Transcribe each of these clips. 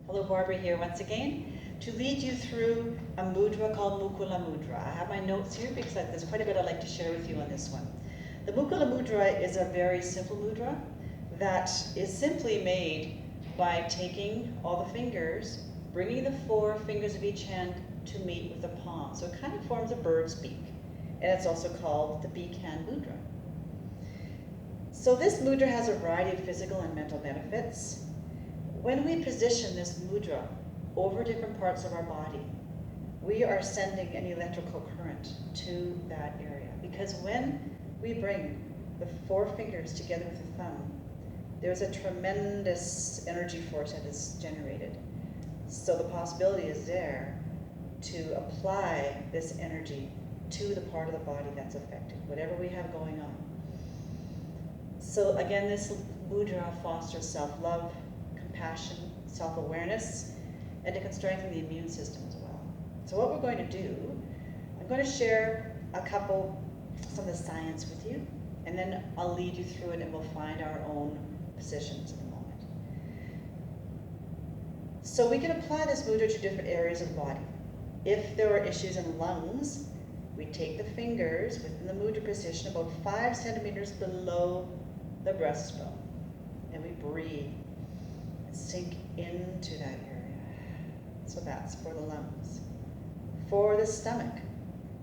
Hello, Barbara here once again to lead you through a mudra called Mukula Mudra. I have my notes here because there's quite a bit I'd like to share with you on this one. The Mukula Mudra is a very simple mudra that is simply made by taking all the fingers, bringing the 4 fingers of each hand to meet with the palm. So it kind of forms a bird's beak, and it's also called the beak hand mudra. So this mudra has a variety of physical and mental benefits. When we position this mudra over different parts of our body, we are sending an electrical current to that area. Because when we bring the 4 fingers together with the thumb, there's a tremendous energy force that is generated. So the possibility is there to apply this energy to the part of the body that's affected, whatever we have going on. So again, this mudra fosters self-love, compassion, self-awareness, and it can strengthen the immune system as well. So what we're going to do, I'm going to share some of the science with you, and then I'll lead you through it and we'll find our own positions in a moment. So we can apply this mudra to different areas of the body. If there are issues in lungs, we take the fingers within the mudra position about 5 centimeters below the breastbone, and we breathe and sink into that area. So that's for the lungs. For the stomach,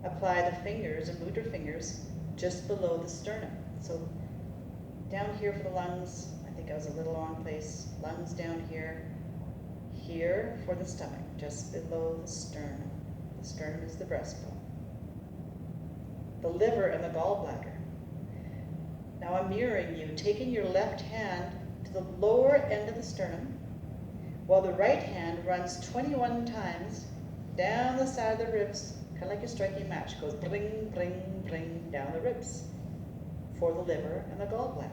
apply the fingers, the mudra fingers, just below the sternum. So down here for the lungs, I think I was a little wrong place. Lungs down here. Here for the stomach, just below the sternum. The sternum is the breastbone. The liver and the gallbladder. Now I'm mirroring you, taking your left hand to the lower end of the sternum, while the right hand runs 21 times down the side of the ribs, kind of like you're striking a match. Goes bling, bling, bling down the ribs for the liver and the gallbladder.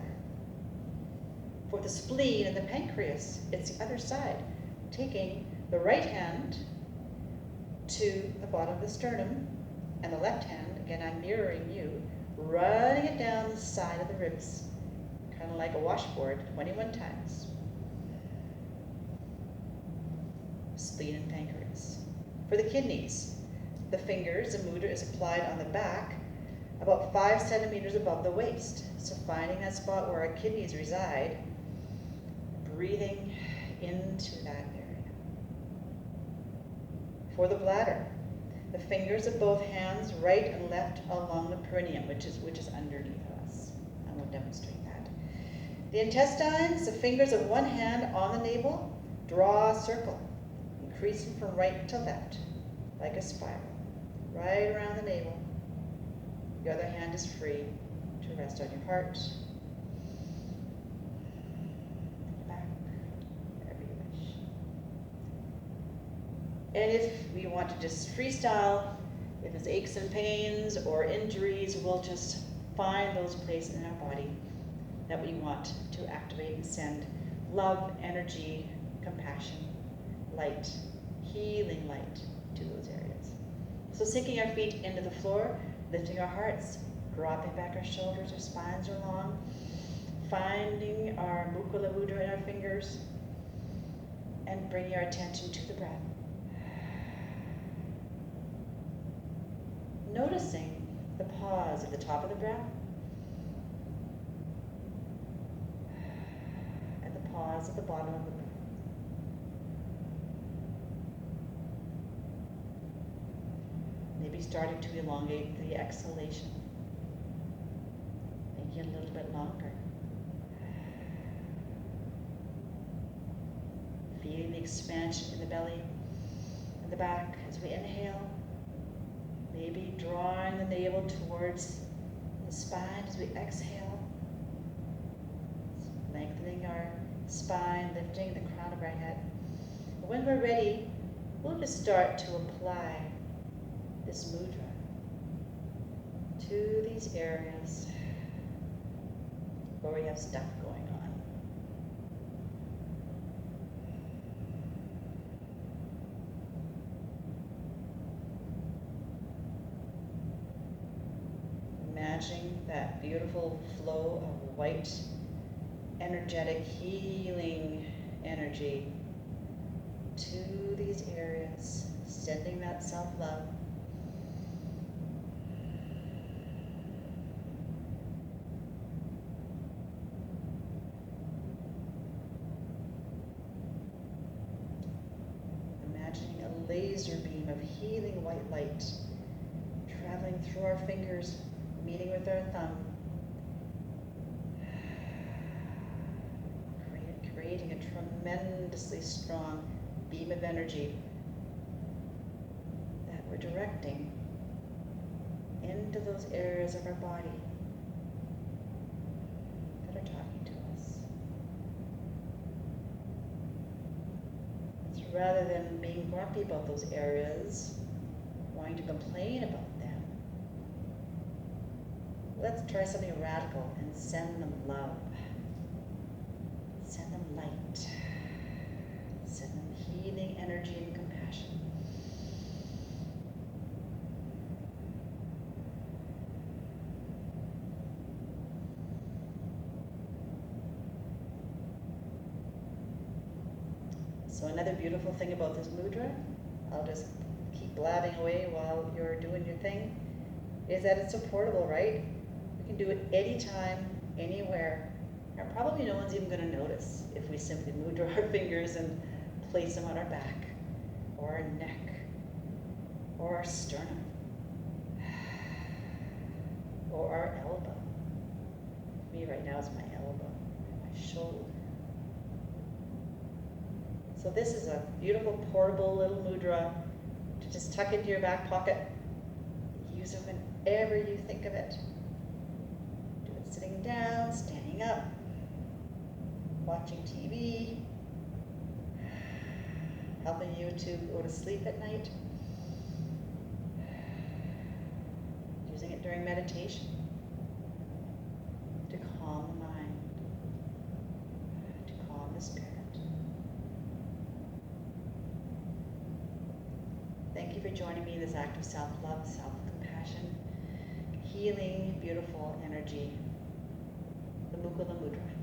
For the spleen and the pancreas, it's the other side, taking the right hand to the bottom of the sternum and the left hand, again I'm mirroring you, running it down the side of the ribs, kind of like a washboard, 21 times. Spleen and pancreas. For the kidneys, the fingers, the mudra is applied on the back, about 5 centimeters above the waist. So finding that spot where our kidneys reside, breathing into that area. For the bladder, the fingers of both hands, right and left, along the perineum, which is underneath us. I will demonstrate that. The intestines, the fingers of one hand on the navel, draw a circle, increasing from right to left, like a spiral, right around the navel. The other hand is free to rest on your heart, back, wherever you wish. And if we want to just freestyle, if it's aches and pains or injuries, we'll just find those places in our body that we want to activate and send love, energy, compassion, light, healing light to those areas. So sinking our feet into the floor, lifting our hearts, dropping back our shoulders, our spines are long, finding our Mukula Mudra in our fingers, and bringing our attention to the breath. Noticing the pause at the top of the breath and the pause at the bottom of the breath. Maybe starting to elongate the exhalation, making it a little bit longer. Feeling the expansion in the belly and the back as we inhale. Maybe drawing the navel towards the spine as we exhale. Lengthening our spine, lifting the crown of our head. And when we're ready, we'll just start to apply this mudra to these areas where we have stuff going on. Imagining that beautiful flow of white, energetic, healing energy sending that self-love. Imagining a laser beam of healing white light traveling through our fingers, meeting with our thumb, creating a tremendously strong beam of energy that we're directing into those areas of our body that are talking to us. So rather than being grumpy about those areas, wanting to complain about them, let's try something radical and send them love. Send them light. Send them healing energy and compassion. So another beautiful thing about this mudra, I'll just keep blabbing away while you're doing your thing, is that it's so portable, right? We can do it anytime, anywhere. And probably no one's even going to notice if we simply mudra our fingers and place them on our back, or our neck, or our sternum, or our elbow. Me right now is my elbow, and my shoulder. So this is a beautiful portable little mudra to just tuck into your back pocket. Use it whenever you think of it. Do it sitting down, standing up, watching TV, helping you to go to sleep at night, using it during meditation to calm the mind, to calm the spirit. Thank you for joining me in this act of self-love, self-compassion, healing, beautiful energy, the Mukula Mudra.